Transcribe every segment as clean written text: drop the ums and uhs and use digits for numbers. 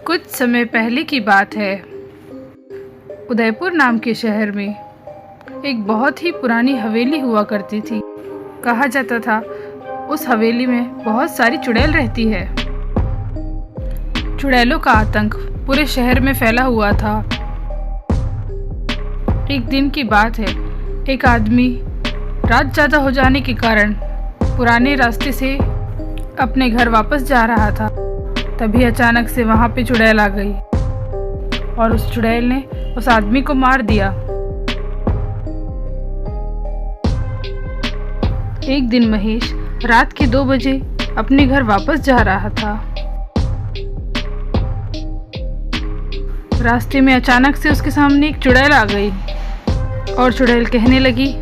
कुछ समय पहले की बात है। उदयपुर नाम के शहर में एक बहुत ही पुरानी हवेली हुआ करती थी। कहा जाता था उस हवेली में बहुत सारी चुड़ैल रहती है। चुड़ैलों का आतंक पूरे शहर में फैला हुआ था। एक दिन की बात है, एक आदमी रात ज़्यादा हो जाने के कारण पुराने रास्ते से अपने घर वापस जा रहा था। तभी अचानक से वहाँ पे चुड़ैल आ गई और उस चुड़ैल ने उस आदमी को मार दिया। एक दिन महेश रात के 2 बजे अपने घर वापस जा रहा था। रास्ते में अचानक से उसके सामने एक चुड़ैल आ गई और चुड़ैल कहने लगी,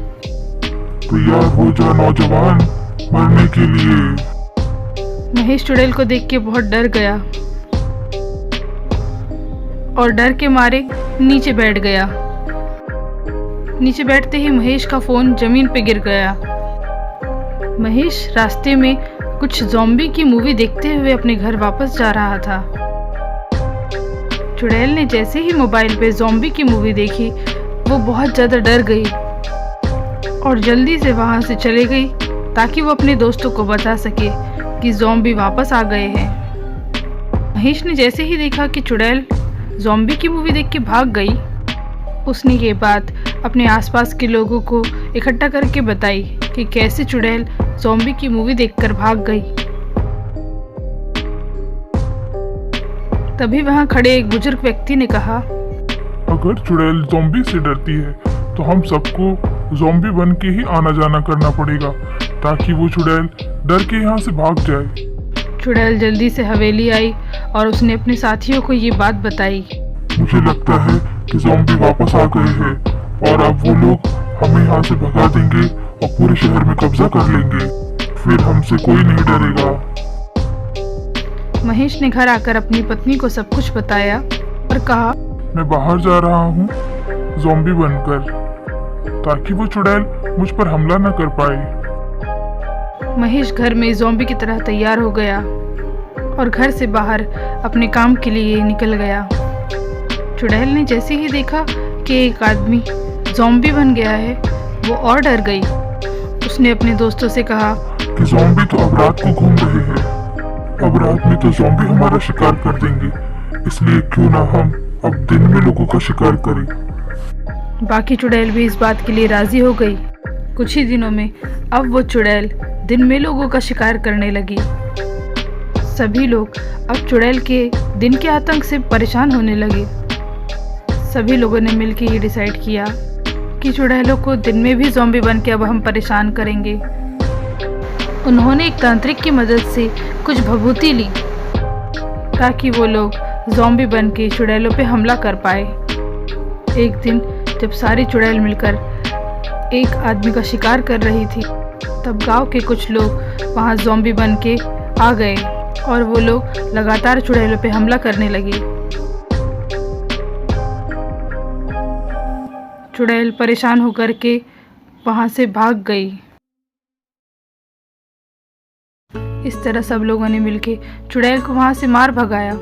तैयार हो जा नौजवान, मरने के लिए। महेश चुड़ैल को देख के बहुत डर गया और डर के मारे नीचे बैठ गया। नीचे बैठते ही महेश का फोन जमीन पे गिर गया। महेश रास्ते में कुछ ज़ॉम्बी की मूवी देखते हुए अपने घर वापस जा रहा था। चुड़ैल ने जैसे ही मोबाइल पे ज़ॉम्बी की मूवी देखी, वो बहुत ज़्यादा डर गई और जल्दी से वहाँ से चले गई ताकि वो अपने दोस्तों को बता सके कि ज़ॉम्बी वापस आ गए हैं। महेश ने जैसे ही देखा कि चुड़ैल ज़ॉम्बी की मूवी देख के भाग गई, उसने ये बात अपने आसपास के लोगों को इकट्ठा करके बताई कि कैसे चुड़ैल ज़ॉम्बी की मूवी देखकर भाग गई। तभी वहाँ खड़े एक बुजुर्ग व्यक्ति ने कहा, अगर चुड़ैल ज़ॉम्बी से डरती है तो हम सबको ज़ॉम्बी बन के ही आना जाना करना पड़ेगा ताकि वो चुड़ैल डर के यहाँ से भाग जाए। चुड़ैल जल्दी से हवेली आई और उसने अपने साथियों को ये बात बताई। मुझे लगता है कि ज़ॉम्बी वापस आ गए हैं और अब वो लोग हमें यहाँ से भगा देंगे और पूरे शहर में कब्जा कर लेंगे। फिर हमसे कोई नहीं डरेगा। महेश ने घर आकर अपनी पत्नी को सब कुछ बताया और कहा, मैं बाहर जा रहा हूँ ज़ॉम्बी बनकर, ताकि वो चुड़ैल मुझ पर हमला न कर पाए। महेश घर में ज़ॉम्बी की तरह तैयार हो गया और घर से बाहर अपने काम के लिए निकल गया। चुड़ैल ने जैसे ही देखा कि एक आदमी ज़ॉम्बी बन गया है, वो और डर गई। उसने अपने दोस्तों से कहा कि ज़ॉम्बी तो अब रात को घूम रहे हैं, अब रात में तो ज़ॉम्बी हमारा शिकार कर देंगे, इसलिए क्यों ना हम अब दिन में लोगों का शिकार करें। बाकी चुड़ैल भी इस बात के लिए राजी हो गई। कुछ ही दिनों में अब वो चुड़ैल दिन में लोगों का शिकार करने लगी। सभी लोग अब चुड़ैल के दिन के आतंक से परेशान होने लगे। सभी लोगों ने मिलकर ये डिसाइड किया कि चुड़ैलों को दिन में भी ज़ॉम्बी बन के अब हम परेशान करेंगे। उन्होंने एक तांत्रिक की मदद से कुछ भभूति ली ताकि वो लोग ज़ॉम्बी बन के चुड़ैलों पे हमला कर पाए। एक दिन जब सारी चुड़ैल मिलकर एक आदमी का शिकार कर रही थी, तब गांव के कुछ लोग वहां ज़ॉम्बी बन के आ गए और वो लोग लगातार चुड़ैलों पे हमला करने लगे। चुड़ैल परेशान होकर के वहां से भाग गई। इस तरह सब लोगों ने मिलके चुड़ैल को वहां से मार भगाया।